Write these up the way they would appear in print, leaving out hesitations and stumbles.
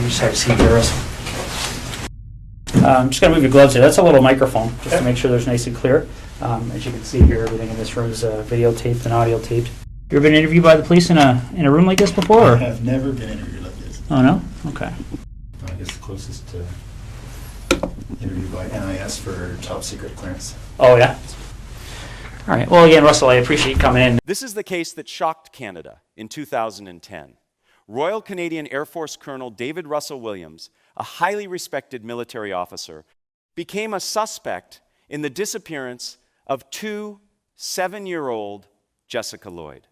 You just have a seat there, Russell. I'm just going to move your gloves here. That's a little microphone, just to make sure there's nice and clear. As you can see here, everything in this room is videotaped and audio taped. You ever been interviewed by the police in a room like this before? I have never been interviewed like this. Oh, no? Okay. I guess the closest to interview by NIS for top secret clearance. Oh, yeah? All right. Well, again, Russell, I appreciate you coming in. This is the case that shocked Canada in 2010. Royal Canadian Air Force Colonel David Russell Williams, a highly respected military officer, became a suspect in the disappearance of two 7-year-old Jessica Lloyd.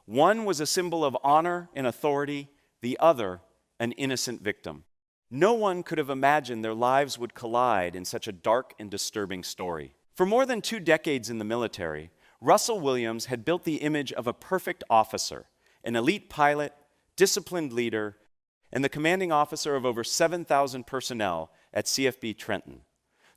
One was a symbol of honor and authority, the other an innocent victim. No one could have imagined their lives would collide in such a dark and disturbing story. For more than 2 decades in the military, Russell Williams had built the image of a perfect officer, an elite pilot, disciplined leader, and the commanding officer of over 7,000 personnel at CFB Trenton.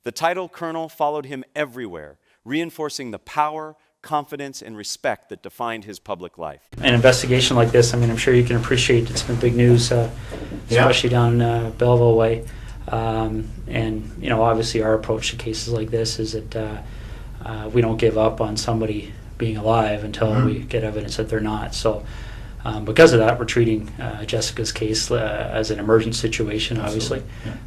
The title colonel followed him everywhere, reinforcing the power, confidence, and respect that defined his public life. An investigation like this, I mean, I'm sure you can appreciate it's been big news, especially down Belleville way. And, you know, obviously our approach to cases like this is that we don't give up on somebody being alive until we get evidence that they're not. So because of that, we're treating Jessica's case as an emergent situation, obviously.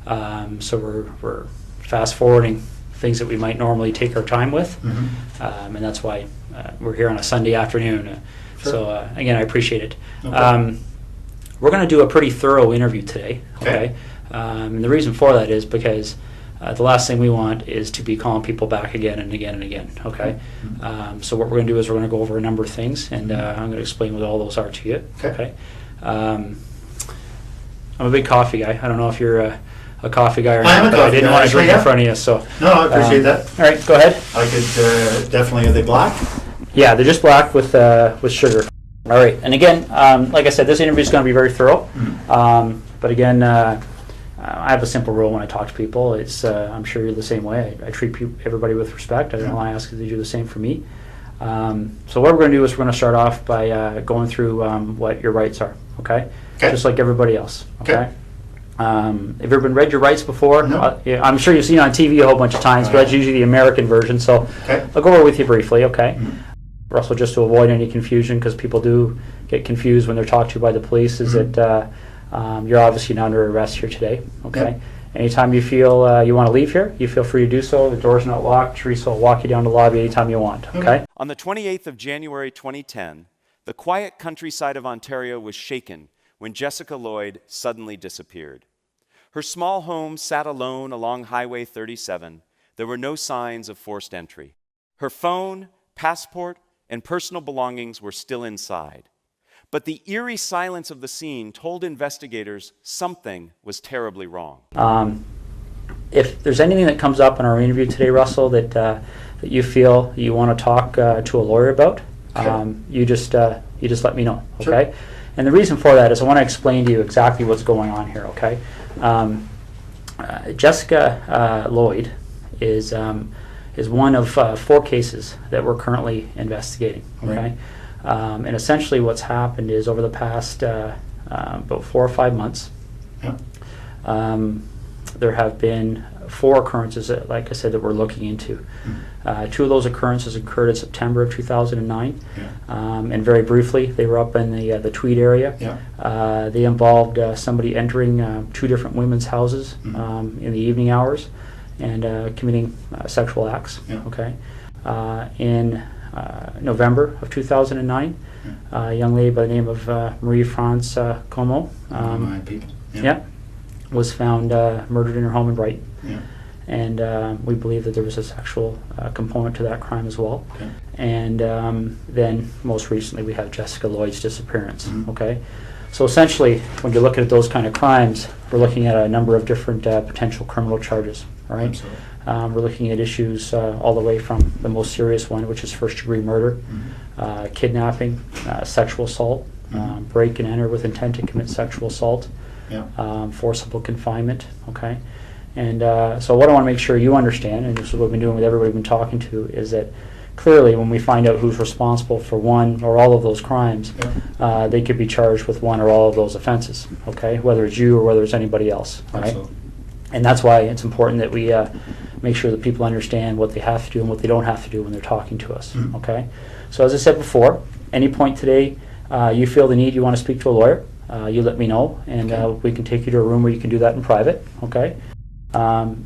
Yeah. So we're fast forwarding things that we might normally take our time with, and that's why we're here on a Sunday afternoon. Sure. So again, I appreciate it. Okay. We're going to do a pretty thorough interview today. Okay. And the reason for that is because the last thing we want is to be calling people back again and again and again. Okay. So what we're going to do is we're going to go over a number of things, and I'm going to explain what all those are to you. Okay. I'm a big coffee guy. I don't know if you're a coffee guy or not, but I didn't want to drink in front of you. So no, I appreciate that. All right, go ahead. I could definitely. Are they black? Yeah, they're just black with sugar. All right, and again, like I said, this interview is going to be very thorough. But again, I have a simple rule when I talk to people. It's I'm sure you're the same way. I treat everybody with respect. I don't want to ask you to do the same for me. So what we're going to do is we're going to start off by going through what your rights are. Okay. Just like everybody else. Okay. Have you ever been read your rights before? No. Yeah, I'm sure you've seen it on TV a whole bunch of times, but that's usually the American version. So I'll go over with you briefly, okay? Russell, just to avoid any confusion, because people do get confused when they're talked to by the police, is that you're obviously not under arrest here today, okay? Anytime you feel you want to leave here, you feel free to do so. The door's not locked. Teresa will walk you down the lobby anytime you want, okay? On the 28th of January 2010, the quiet countryside of Ontario was shaken when Jessica Lloyd suddenly disappeared. Her small home sat alone along Highway 37. There were no signs of forced entry. Her phone, passport, and personal belongings were still inside. But the eerie silence of the scene told investigators something was terribly wrong. If there's anything that comes up in our interview today, Russell, that you feel you want to talk to a lawyer about, you just let me know, okay? Sure. And the reason for that is I want to explain to you exactly what's going on here, okay? Jessica Lloyd is one of 4 cases that we're currently investigating, okay? And essentially what's happened is over the past about 4 or 5 months, there have been 4 occurrences that, like I said, that we're looking into. 2 of those occurrences occurred in September of 2009, and very briefly, they were up in the Tweed area. They involved somebody entering 2 different women's houses in the evening hours and committing sexual acts. Okay. In November of 2009, a young lady by the name of Marie-France Como was found murdered in her home in Brighton. And we believe that there was a sexual component to that crime as well. And then most recently we have Jessica Lloyd's disappearance. Okay, so essentially when you're looking at those kind of crimes, we're looking at a number of different potential criminal charges. All right, we're looking at issues all the way from the most serious one, which is first-degree murder, kidnapping, sexual assault, break and enter with intent to commit sexual assault, forcible confinement. Okay. And so what I want to make sure you understand, and this is what we've been doing with everybody we've been talking to, is that clearly, when we find out who's responsible for one or all of those crimes, they could be charged with one or all of those offenses, okay? Whether it's you or whether it's anybody else, all right? Absolutely. And that's why it's important that we make sure that people understand what they have to do and what they don't have to do when they're talking to us, okay? So as I said before, any point today you feel the need, you want to speak to a lawyer, you let me know, and we can take you to a room where you can do that in private, okay?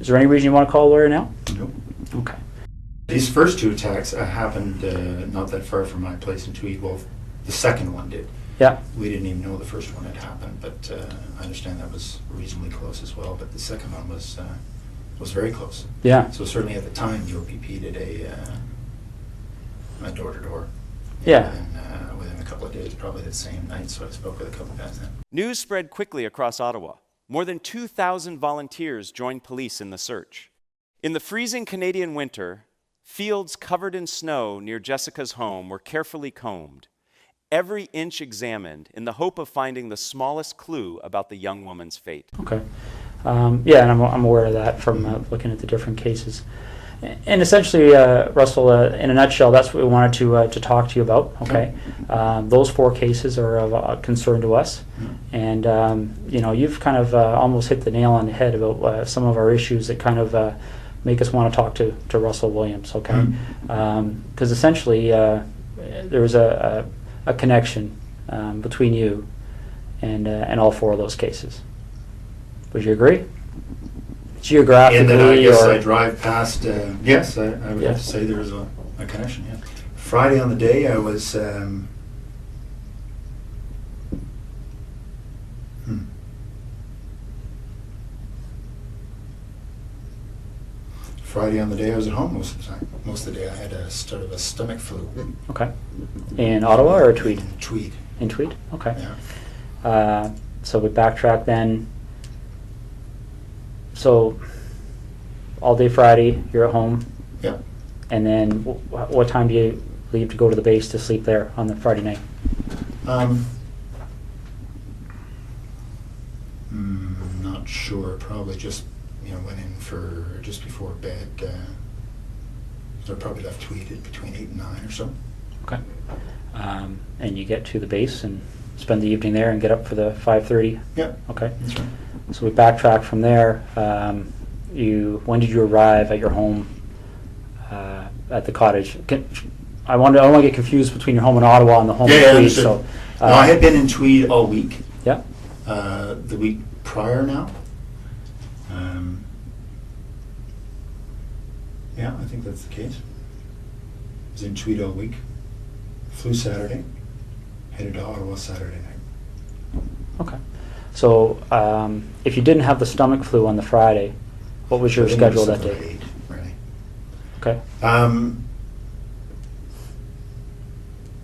Is there any reason you want to call a lawyer now? Nope. Okay. These first 2 attacks happened not that far from my place in Tweed. Well, the second one did. Yeah. We didn't even know the first one had happened, but I understand that was reasonably close as well. But the second one was very close. Yeah. So certainly at the time, the OPP did a door-to-door. Yeah. And within a couple of days, probably the same night. So I spoke with a couple of guys then. News spread quickly across Ottawa. More than 2,000 volunteers joined police in the search. In the freezing Canadian winter, fields covered in snow near Jessica's home were carefully combed, every inch examined in the hope of finding the smallest clue about the young woman's fate. Okay. Yeah, and I'm aware of that from looking at the different cases. And essentially, Russell, in a nutshell, that's what we wanted to talk to you about. Okay, those 4 cases are of concern to us, and you know, you've kind of almost hit the nail on the head about some of our issues that kind of make us want to talk to Russell Williams. Okay, because essentially there was a connection between you and all 4 of those cases. Would you agree? Geographically, and then I guess or I drive past. Yes, I would have to say there was a connection. Yeah. Friday on the day I was. Friday on the day I was at home most of the time. Most of the day I had a sort of a stomach flu. Okay. In Ottawa or Tweed? In Tweed. In Tweed? Okay. Yeah. So we backtrack then. So all day Friday, you're at home. Yeah. And then what time do you leave to go to the base to sleep there on the Friday night? Not sure. Probably just went in for just before bed. So I probably left Tweed at between 8 and 9 or so. Okay. And you get to the base and spend the evening there and get up for the 5:30? Yeah. Okay. That's right. So we backtrack from there. When did you arrive at your home at the cottage? I don't want to get confused between your home in Ottawa and the home in Tweed. So, no, I had been in Tweed all week. Yeah. The week prior now. Yeah, I think that's the case. Was in Tweed all week. Flew Saturday. Headed to Ottawa Saturday night. Okay. So if you didn't have the stomach flu on the Friday, what was your schedule that day? 8, really. Okay.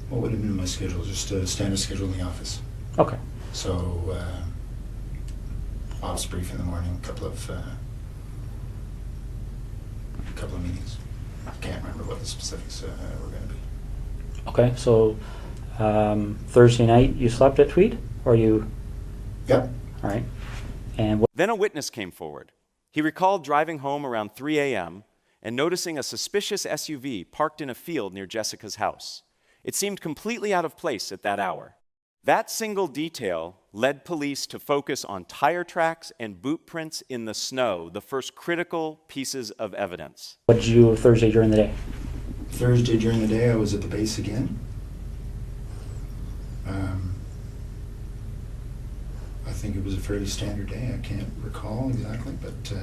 What would have been my schedule? Just a standard schedule in the office. Okay. So ops brief in the morning, a couple of meetings. I can't remember what the specifics were going to be. Okay. So Thursday night you slept at Tweed, or you? Yep. All right. And Then a witness came forward. He recalled driving home around 3 a.m. and noticing a suspicious SUV parked in a field near Jessica's house. It seemed completely out of place at that hour. That single detail led police to focus on tire tracks and boot prints in the snow, the first critical pieces of evidence. what did you do Thursday during the day? Thursday during the day, I was at the base again. I think it was a fairly standard day. I can't recall exactly, but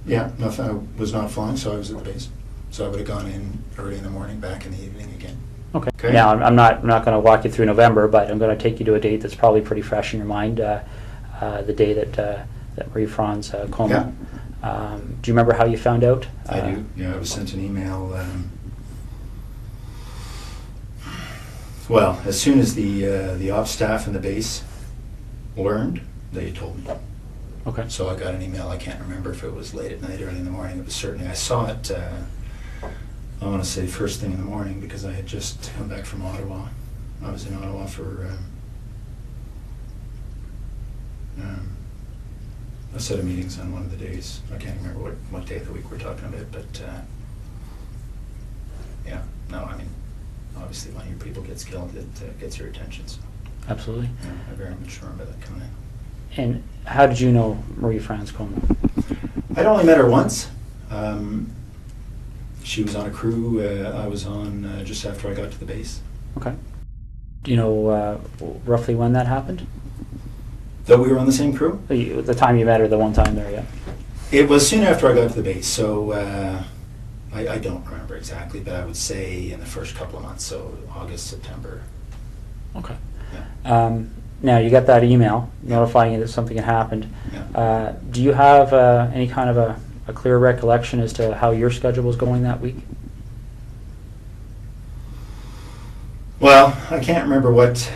yeah, nothing. I was not flying, so I was at the base. So I would have gone in early in the morning, back in the evening again. Okay. Okay. Now I'm not going to walk you through November, but I'm going to take you to a date that's probably pretty fresh in your mind. The day that Marie Franz coma. Yeah. Do you remember how you found out? I do. Yeah, I was sent an email. Well, as soon as the ops staff and the base learned, they told me. Okay. So I got an email. I can't remember if it was late at night, early in the morning. It was certainly. I saw it. I want to say first thing in the morning because I had just come back from Ottawa. I was in Ottawa for a set of meetings on one of the days. I can't remember what day of the week we're talking about, but no, I mean, obviously when your people gets killed, it gets your attention, so. Absolutely. Yeah, I very much remember that coming in. And how did you know Marie Franscombe? I'd only met her once. She was on a crew I was on just after I got to the base. Okay. Do you know roughly when that happened? Though we were on the same crew? The time you met her, the one time there, yeah. It was soon after I got to the base, so I don't remember exactly, but I would say in the first couple of months, so August, September. Okay. Yeah. Now, you got that email notifying you that something had happened. Yeah. Do you have any kind of a clear recollection as to how your schedule was going that week? Well, I can't remember what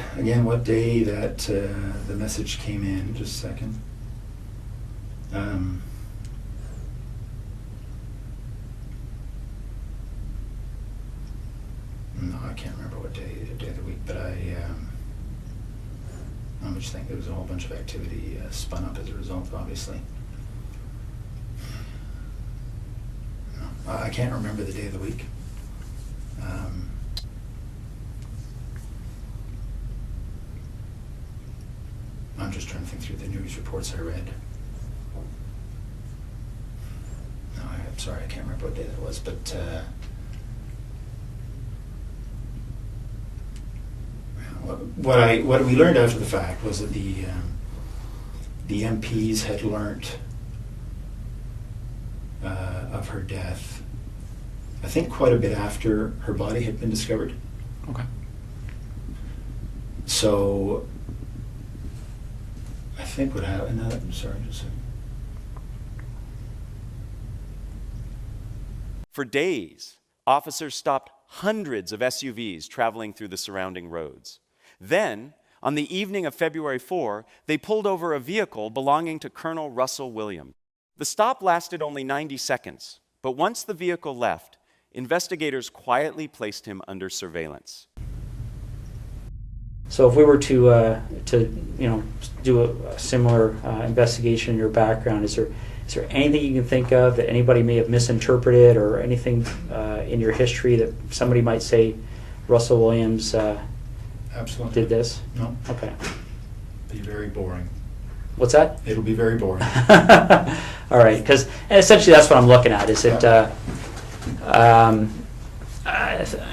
day that the message came in. Just a second. No, I can't remember what day of the week, but I just think there was a whole bunch of activity spun up as a result, obviously. No, I can't remember the day of the week. I'm just trying to think through the news reports I read. No, I'm sorry, I can't remember what day that was, but what we learned after the fact was that the MPs had learnt of her death, I think quite a bit after her body had been discovered. Okay. So I think what happened, I'm sorry, just a second. For days, officers stopped hundreds of SUVs traveling through the surrounding roads. Then, on the evening of February 4, they pulled over a vehicle belonging to Colonel Russell Williams. The stop lasted only 90 seconds, but once the vehicle left, investigators quietly placed him under surveillance. So if we were to do a similar investigation in your background, is there anything you can think of that anybody may have misinterpreted, or anything in your history that somebody might say Russell Williams Absolutely did this? No. Okay. Be very boring. What's that? It'll be very boring. All right, because essentially that's what I'm looking at. Is it?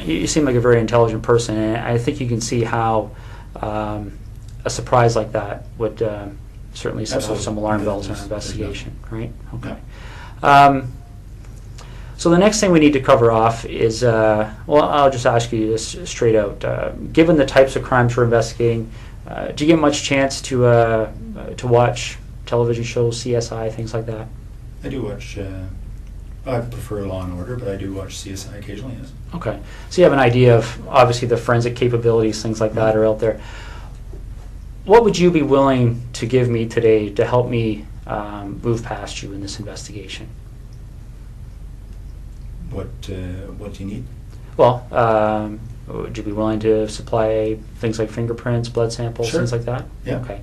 You seem like a very intelligent person, and I think you can see how a surprise like that would certainly set off some alarm bells in our investigation, right? Okay. So the next thing we need to cover off is, well, I'll just ask you this straight out. Given the types of crimes we're investigating, do you get much chance to watch television shows, CSI, things like that? I do watch, I prefer Law and Order, but I do watch CSI occasionally, yes. Okay. So you have an idea of, obviously, the forensic capabilities, things like that are out there. What would you be willing to give me today to help me move past you in this investigation? What do you need? Well, would you be willing to supply things like fingerprints, blood samples, Sure. things like that? Yeah. Okay.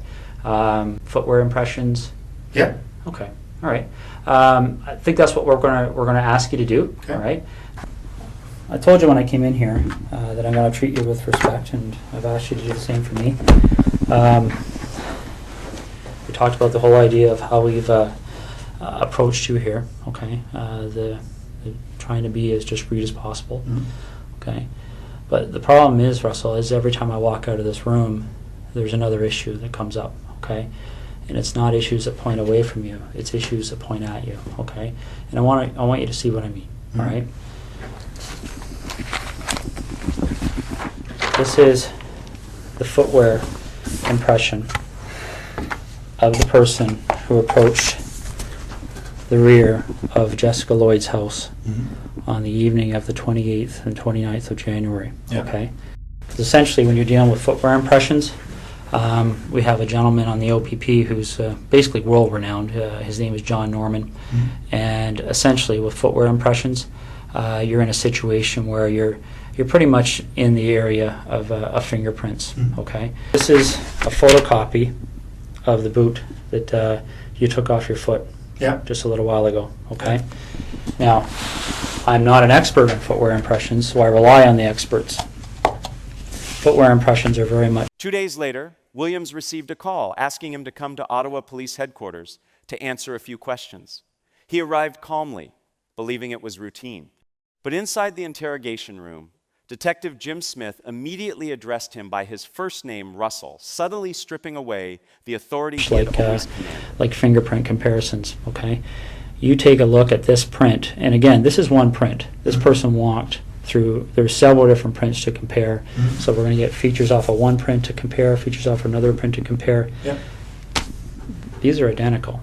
Footwear impressions? Yeah. Okay. All right. I think that's what we're gonna ask you to do. Okay. All right. I told you when I came in here that I'm going to treat you with respect, and I've asked you to do the same for me. We talked about the whole idea of how we've approached you here. Okay. The trying to be as discreet as possible. Mm-hmm. Okay. But the problem is, Russell, is every time I walk out of this room, there's another issue that comes up. Okay. And it's not issues that point away from you; it's issues that point at you. Okay. And I want you to see what I mean. Mm-hmm. All right. This is the footwear impression of the person who approached the rear of Jessica Lloyd's house on the evening of the 28th and 29th of January. Yeah. Okay. Because essentially, when you're dealing with footwear impressions, we have a gentleman on the OPP who's basically world-renowned. His name is John Norman. And essentially, with footwear impressions, you're in a situation where you're pretty much in the area of fingerprints. Okay. This is a photocopy of the boot that you took off your foot. Yeah. Just a little while ago. Okay. Now, I'm not an expert in footwear impressions, so I rely on the experts. Footwear impressions are very much... 2 days later, Williams received a call asking him to come to Ottawa Police Headquarters to answer a few questions. He arrived calmly, believing it was routine. But inside the interrogation room, Detective Jim Smith immediately addressed him by his first name, Russell, subtly stripping away the authority he had always commanded. Like fingerprint comparisons, okay? You take a look at this print, and again, this is one print. This person walked through, there's several different prints to compare. So we're going to get features off of one print to compare, features off another print to compare. Yep. These are identical.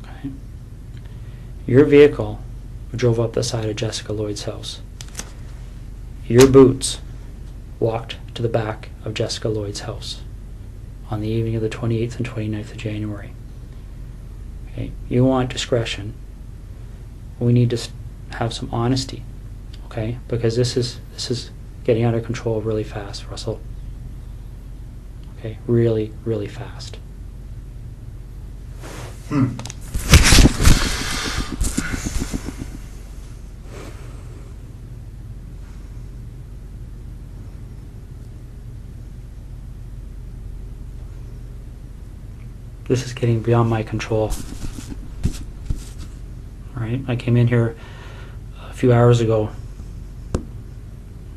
Okay. Your vehicle drove up the side of Jessica Lloyd's house. Your boots walked to the back of Jessica Lloyd's house on the evening of the 28th and 29th of January. Okay. You want discretion. We need to have some honesty, okay? Because this is getting out of control really fast, Russell. Okay, really, really fast. This is getting beyond my control. All right, I came in here a few hours ago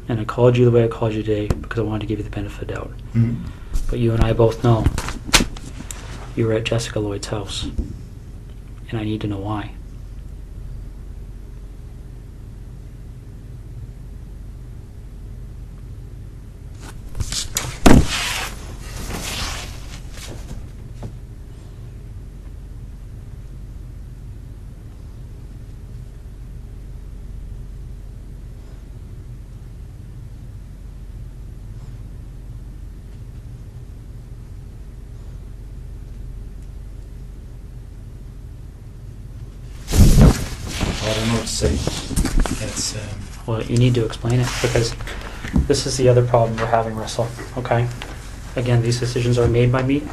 and I called you the way I called you today because I wanted to give you the benefit of the doubt. But you and I both know you were at Jessica Lloyd's house, and I need to know why. I don't know what to say. It's, Well, you need to explain it because this is the other problem we're having, Russell, okay? Again, these decisions are made by me.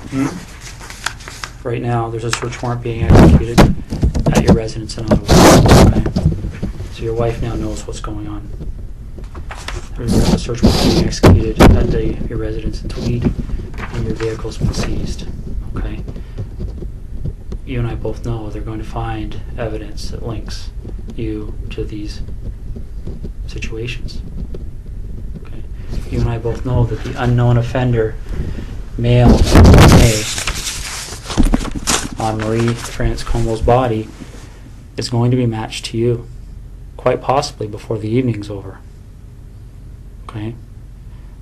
Right now, there's a search warrant being executed at your residence in Ottawa, okay? So your wife now knows what's going on. There's a search warrant being executed at your residence in Tweed, and your vehicle's been seized, okay? You and I both know they're going to find evidence that links you to these situations. Okay. You and I both know that the unknown offender, male DNA, on Marie France Comeau's body is going to be matched to you, quite possibly before the evening's over. Okay?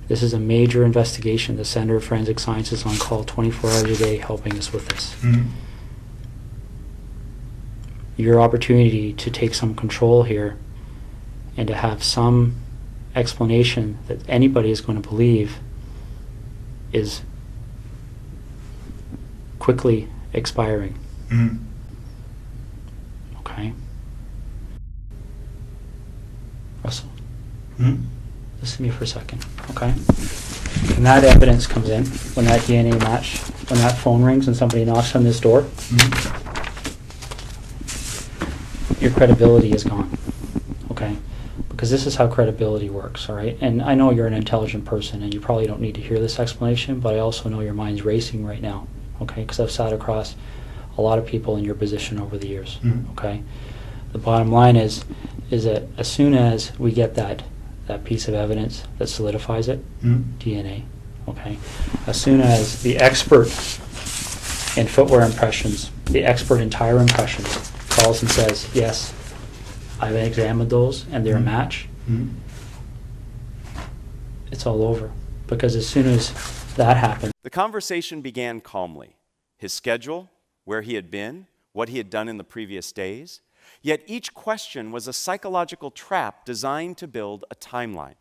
This is a major investigation. The Center of Forensic Science is on call 24 hours a day helping us with this. Your opportunity to take some control here and to have some explanation that anybody is going to believe is quickly expiring. Okay? Russell, listen to me for a second, okay? When that evidence comes in, when that DNA match, when that phone rings and somebody knocks on this door, your credibility is gone, okay? Because this is how credibility works, all right? And I know you're an intelligent person and you probably don't need to hear this explanation, but I also know your mind's racing right now, okay? Because I've sat across a lot of people in your position over the years, okay? The bottom line is that as soon as we get that piece of evidence that solidifies it, DNA, okay? As soon as the expert in footwear impressions, the expert in tire impressions, calls and says, yes, I've examined those and they're a match, it's all over. Because as soon as that happens... The conversation began calmly. His schedule, where he had been, what he had done in the previous days. Yet each question was a psychological trap designed to build a timeline.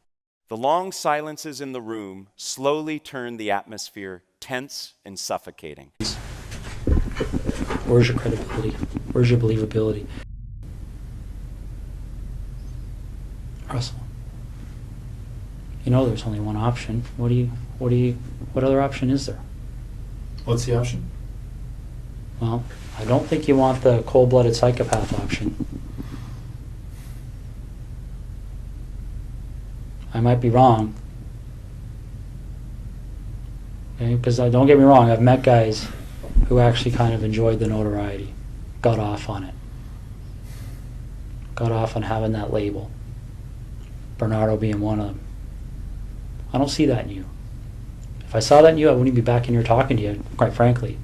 The long silences in the room slowly turned the atmosphere tense and suffocating. Where's your credibility? Where's your believability? Russell, you know there's only one option. What other option is there? What's the option? Well, I don't think you want the cold-blooded psychopath option. I might be wrong. Okay, because don't get me wrong, I've met guys who actually kind of enjoyed the notoriety, got off on it, got off on having that label. Bernardo being one of them. I don't see that in you. If I saw that in you, I wouldn't be back in here talking to you, quite frankly.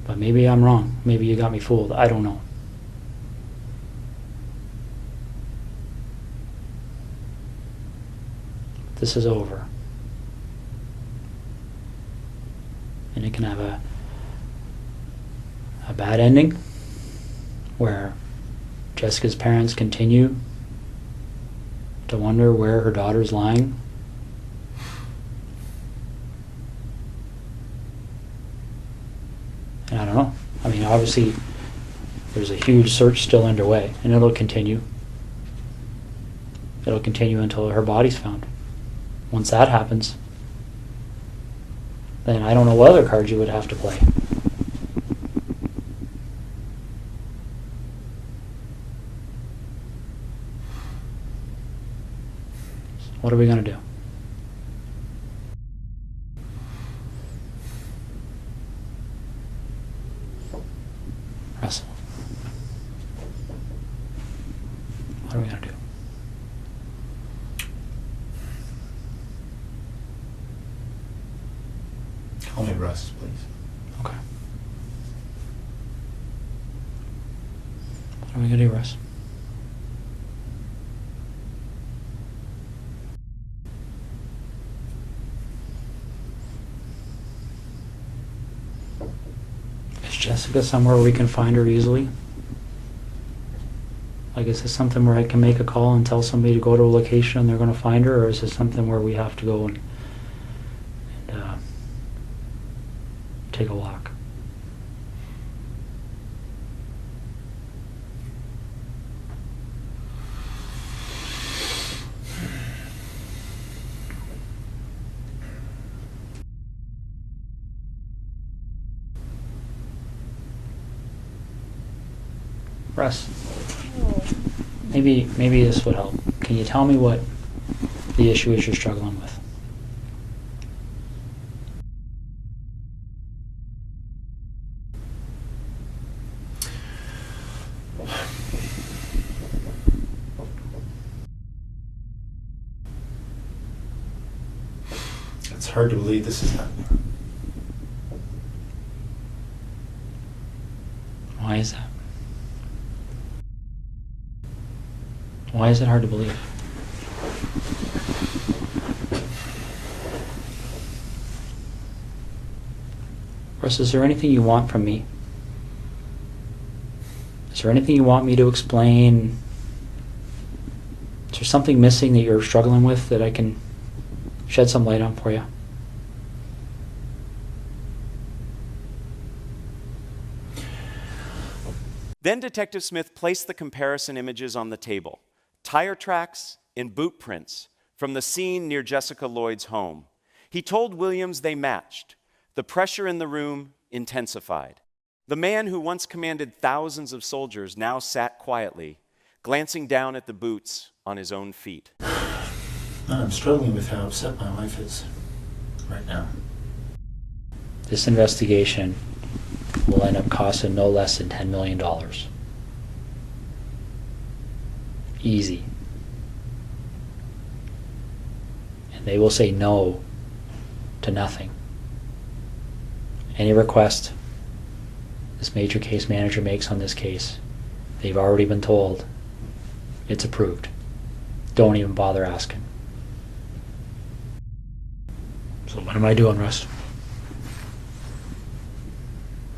But maybe I'm wrong. Maybe you got me fooled. I don't know. This is over. And it can have a bad ending where Jessica's parents continue to wonder where her daughter's lying. And I don't know. I mean, obviously, there's a huge search still underway, and it'll continue. It'll continue until her body's found. Once that happens, then I don't know what other cards you would have to play. So what are we going to do? Russell. What are we going to do? Call me Russ, please. Okay. What are we going to do, Russ? Is Jessica somewhere we can find her easily? Like, is this something where I can make a call and tell somebody to go to a location and they're going to find her, or is this something where we have to go and take a walk? Russ, maybe this would help. Can you tell me what the issue is you're struggling with? It's hard to believe this is happening. Why is that? Why is it hard to believe? Russ, is there anything you want from me? Is there anything you want me to explain? Is there something missing that you're struggling with that I can shed some light on for you? Then Detective Smith placed the comparison images on the table. Tire tracks and boot prints from the scene near Jessica Lloyd's home. He told Williams they matched. The pressure in the room intensified. The man who once commanded thousands of soldiers now sat quietly, glancing down at the boots on his own feet. I'm struggling with how upset my wife is right now. This investigation will end up costing no less than $10 million. Easy. And they will say no to nothing. Any request this major case manager makes on this case, they've already been told it's approved. Don't even bother asking. So what am I doing, Russ?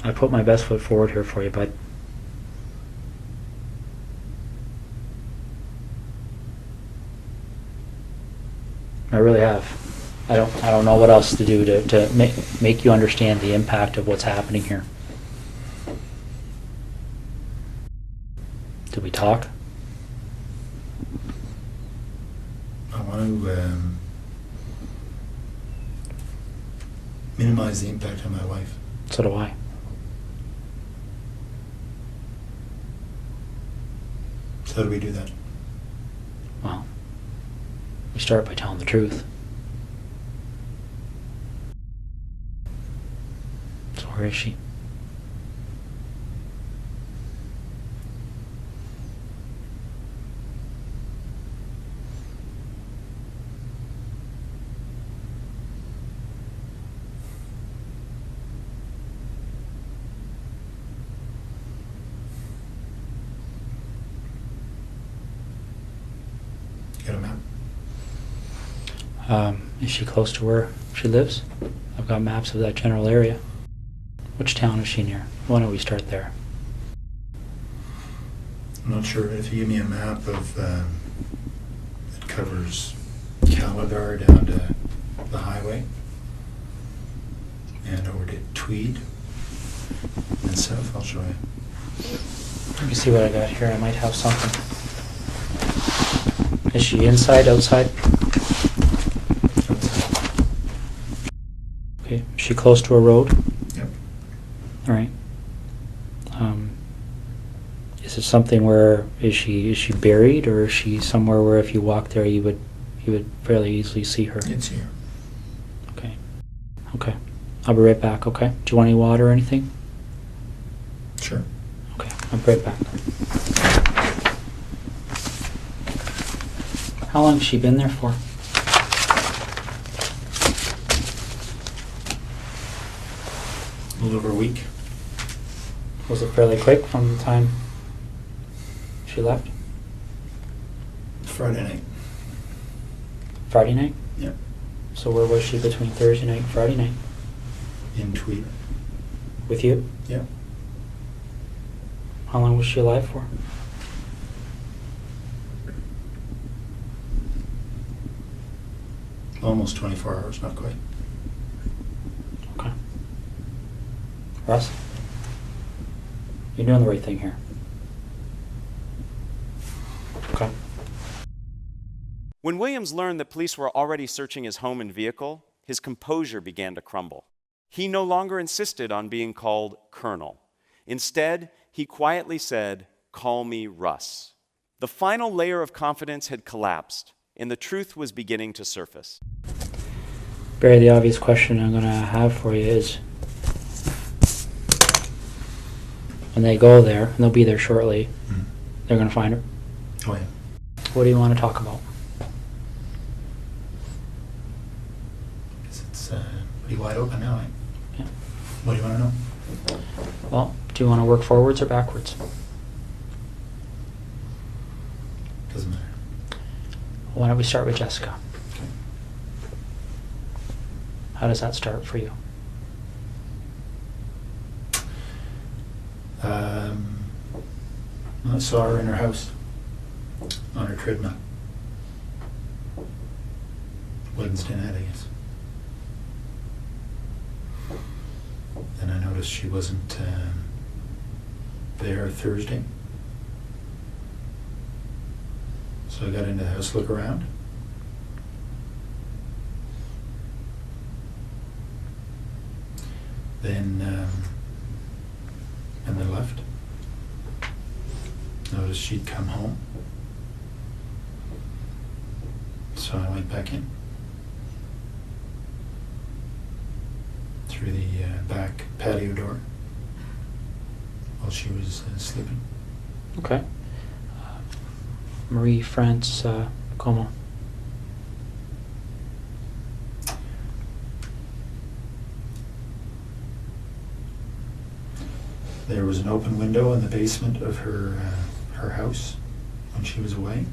I put my best foot forward here for you, bud. I really have. I don't know what else to do to make you understand the impact of what's happening here. Did we talk? I want to minimize the impact on my wife. So do I. So how do we do that? Well, we start by telling the truth. So where is she? You got a map? Is she close to where she lives? I've got maps of that general area. Which town is she near? Why don't we start there? I'm not sure. If you give me a map of that covers Calabar down to the highway and over to Tweed and south, I'll show you. Let me see what I got here. I might have something. Is she inside, outside? Outside. Okay. Is she close to a road? Yep. All right. Is it something where is she buried, or is she somewhere where if you walk there you would fairly easily see her? It's here. Okay. Okay. I'll be right back. Okay. Do you want any water or anything? Sure. Okay. I'll be right back. How long has she been there for? A little over a week. Was it fairly quick from the time she left? Friday night. Friday night? Yep. So where was she between Thursday night and Friday night? In Tweed. With you? Yep. How long was she alive for? Almost 24 hours, not quite. Okay. Russ? You're doing the right thing here. Okay. When Williams learned that police were already searching his home and vehicle, his composure began to crumble. He no longer insisted on being called Colonel. Instead, he quietly said, "Call me Russ." The final layer of confidence had collapsed, and the truth was beginning to surface. Barry, the obvious question I'm going to have for you is, when they go there, and they'll be there shortly, they're going to find her. Oh, yeah. What do you want to talk about? Guess it's pretty wide open now, eh? Yeah. What do you want to know? Well, do you want to work forwards or backwards? Doesn't matter. Why don't we start with Jessica? Okay. How does that start for you? I saw her in her house on her treadmill. Wednesday night, I guess. Then I noticed she wasn't there Thursday. So I got into the house to look around. Then, and then left. Noticed she'd come home. So I went back in. Through the back patio door while she was sleeping. Okay. Marie France Como. There was an open window in the basement of her house when she was away.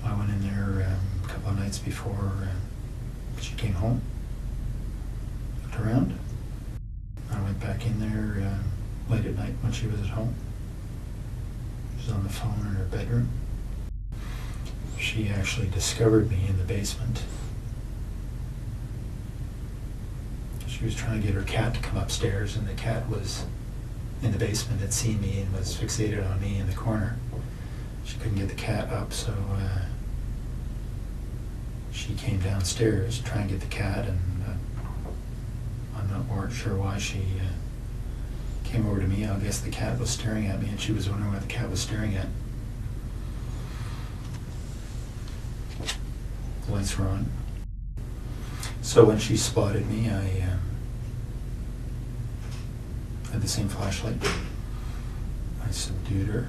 I went in there a couple of nights before she came home. Looked around. I went back in there late at night when she was at home. She was on the phone in her bedroom. She actually discovered me in the basement. She was trying to get her cat to come upstairs, and the cat was in the basement, had seen me and was fixated on me in the corner. She couldn't get the cat up, so she came downstairs to try and get the cat, and weren't sure why she came over to me. I guess the cat was staring at me, and she was wondering what the cat was staring at. The lights were on. So when she spotted me, I had the same flashlight. I subdued her.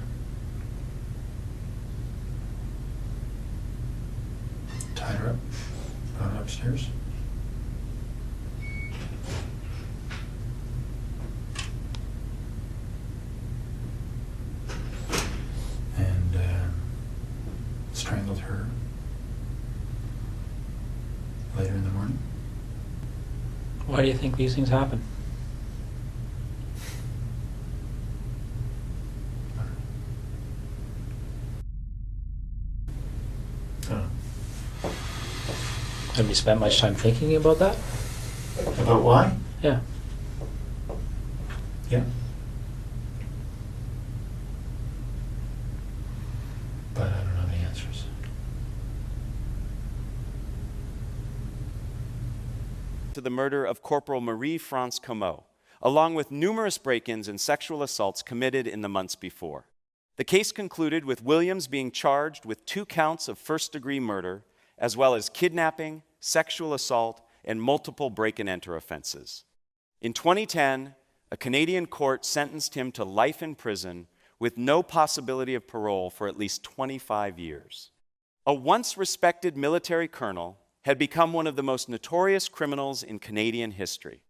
Tied her up, brought her upstairs. And strangled her later in the morning. Why do you think these things happen? Have you spent much time thinking about that? About why? Yeah. Yeah. But I don't know the answers. To the murder of Corporal Marie-France Comeau, along with numerous break-ins and sexual assaults committed in the months before. The case concluded with Williams being charged with 2 counts of first-degree murder, as well as kidnapping, sexual assault, and multiple break-and-enter offenses. In 2010, a Canadian court sentenced him to life in prison with no possibility of parole for at least 25 years. A once respected military colonel had become one of the most notorious criminals in Canadian history.